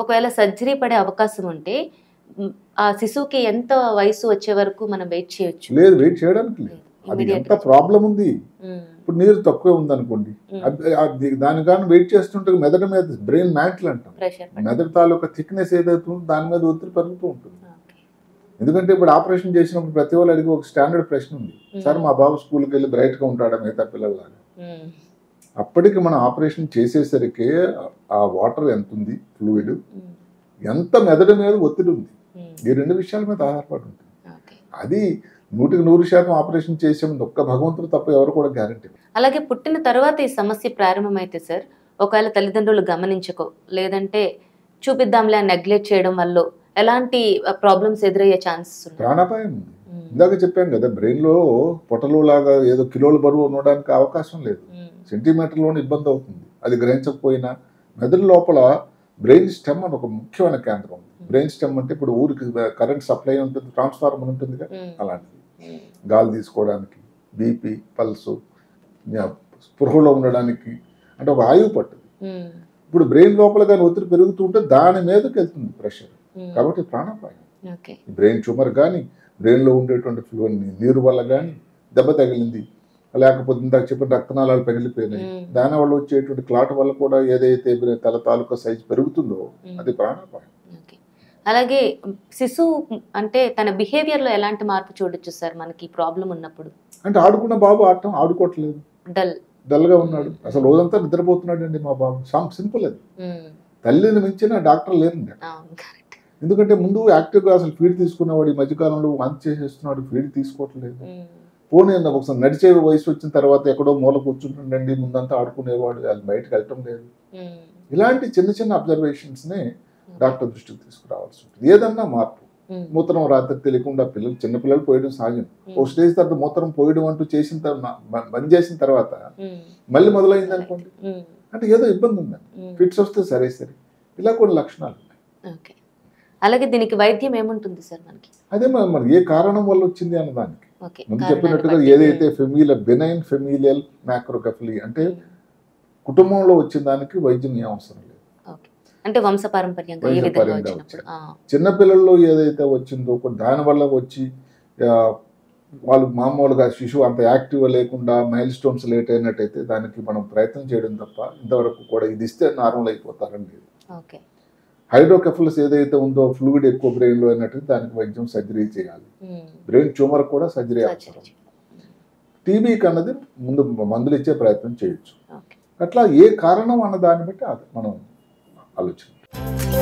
ఒకవేళ సర్జరీ పడే అవకాశం ఉంటే ఆ శిశువుకి ఎంత వయసు వచ్చే వరకు మనం వెయిట్ చేయొచ్చు? లేదు, వెయిట్ చేయడానికి లేదు. అది ఎంత ప్రాబ్లం ఉంది. ఇప్పుడు నీరు తక్కువే ఉందనుకోండి, దాని కానీ వెయిట్ చేస్తుంటే మెదడు మీద బ్రెయిన్ మ్యాట్లు అంటాం, మెదడు తాలూకా థిక్నెస్ ఏదైతే ఉందో దాని మీద ఒత్తిడి పెరుగుతూ ఉంటుంది. ఎందుకంటే ఇప్పుడు ఆపరేషన్ చేసినప్పుడు ప్రతి వాళ్ళు అడిగి ఒక స్టాండర్డ్ ప్రశ్న ఉంది, సార్ మా బాబు స్కూల్కి వెళ్ళి బ్రైట్గా ఉంటాడా మిగతా పిల్లలాగా? అప్పటికి మనం ఆపరేషన్ చేసేసరికి ఆ వాటర్ ఎంత ఉంది, ఫ్లూయిడ్ ఎంత, మెదడు మీద ఒత్తిడి ఉంది, ఈ రెండు విషయాల మీద ఆధారపడి ఉంటుంది. అది 100% ఆపరేషన్ చేసే ముందు ఒక్క భగవంతుడు తప్ప ఎవరు కూడా గ్యారంటీ. అలాగే పుట్టిన తర్వాత ఈ సమస్య ప్రారంభమైతే సార్, ఒకవేళ తల్లిదండ్రులు గమనించకో లేదంటే చూపిద్దాంలే నెగ్లెక్ట్ చేయడం వల్ల ఎలాంటి ప్రాబ్లమ్స్ ఎదురయ్యే ఛాన్సెస్ ఉన్నాయి? ప్రాణాపాయం ఉంది. ఇందాక చెప్పాం కదా, బ్రెయిన్ లో పొటలు లాగా ఏదో కిలోల బరువు ఉండడానికి అవకాశం లేదు, సెంటీమీటర్లోనే ఇబ్బంది అవుతుంది. అది గ్రహించకపోయినా మెదడు లోపల బ్రెయిన్ స్టెమ్ అని ఒక ముఖ్యమైన కేంద్రం ఉంది. బ్రెయిన్ స్టెమ్ అంటే ఇప్పుడు ఊరికి కరెంట్ సప్లై ఉంటుంది, ట్రాన్స్ఫార్మర్ ఉంటుంది కదా, అలాంటిది. గాలి తీసుకోవడానికి, బీపీ, పల్సు, స్పృహలో ఉండడానికి, అంటే ఒక ఆయువు పట్టుది. ఇప్పుడు బ్రెయిన్ లోపల కానీ ఒత్తిడి పెరుగుతూ ఉంటే దాని మీదకి వెళ్తుంది ప్రెషర్, కాబట్టి ప్రాణాపాయం. బ్రెయిన్ ట్యూమర్ కానీ, బ్రెయిన్లో ఉండేటువంటి నీరు వల్ల కానీ దెబ్బ తగిలింది, లేకపోతే ఇందాక చెప్పిన రక్తనాళాలు పగిలిపోయినాయి, దానివల్ల వచ్చేటువంటి క్లాట్ వల్ల కూడా ఏదైతే తల తాలూకా సైజు పెరుగుతుందో అది ప్రాణాపాయం. అలాగే శిశువు అంటే తన బిహేవియర్ లో ఎలాంటి మార్పు చూడొచ్చు సార్ మనకి ప్రాబ్లం ఉన్నప్పుడు? అంటే ఆడుకున్న బాబు ఆడుకోవట్లేదు, డల్ గా ఉన్నాడు, అసలు రోజంతా నిద్రపోతున్నాడు అండి మా బాబు. సింపుల్ అది. తల్లిని మించిన డాక్టర్ లేరండి. ఎందుకంటే ముందు యాక్టివ్గా అసలు ఫీడ్ తీసుకునేవాడు, ఈ మధ్యకాలంలో వాంతి చేసేస్తున్నాడు, ఫీడ్ తీసుకోవట్లేదు. పోనీ ఒకసారి నడిచే వయసు వచ్చిన తర్వాత ఎక్కడో మూల కూర్చుంటుండండి, ముందంతా ఆడుకునేవాడు, అది బయటకు వెళ్ళటం లేదు. ఇలాంటి చిన్న చిన్న అబ్జర్వేషన్స్ని డాక్టర్ దృష్టికి తీసుకురావాల్సి ఉంటుంది. ఏదన్నా మార్పు, మూత్రం రాత్రి తెలియకుండా చిన్నపిల్లలు పోయడం సహజం. ఒక స్టేజ్ తర్వాత మూత్రం పోయడం అంటూ చేసిన తర్వాత బంద్ చేసిన తర్వాత మళ్ళీ మొదలైంది అనుకోండి, అంటే ఏదో ఇబ్బంది ఉందండి. ఫిట్స్ వస్తే సరే ఇలా కొన్ని లక్షణాలు ఉన్నాయి. అలాగే దీనికి వైద్యం ఏముంటుంది సార్ మనకి? అదే మరి ఏ కారణం వల్ల వచ్చింది అన్నదానికి ముందు చెప్పినట్టుగా ఏదైతే బెనైన్ ఫెమిలియల్ మ్యాక్రోకెఫలీ అంటే కుటుంబంలో వచ్చిన దానికి వైద్యం ఏం అవసరం లేదు. అంటే వంశపారంపర్యంగా చిన్నపిల్లల్లో ఏదైతే వచ్చిందో దానివల్ల వచ్చి వాళ్ళు మామూలుగా శిశువు అంత యాక్టివ్గా లేకుండా మైల్ స్టోన్స్ లేట్ అయినట్టయితే దానికి మనం ప్రయత్నం చేయడం తప్ప ఇంతవరకు కూడా ఇది ఇస్తే నార్మల్ అయిపోతారని లేదు. హైడ్రోకెఫలస్ ఏదైతే ఉందో ఫ్లూయిడ్ ఎక్కువ బ్రెయిన్లో అయినట్టు దానికి వైద్యం సర్జరీ చేయాలి. బ్రెయిన్ ట్యూమర్ కూడా సర్జరీ అవసరం. టీబీకి అన్నది ముందు మందులు ఇచ్చే ప్రయత్నం చేయొచ్చు. అట్లా ఏ కారణం అన్న దాన్ని బట్టి మనం ఆలోచించాలి.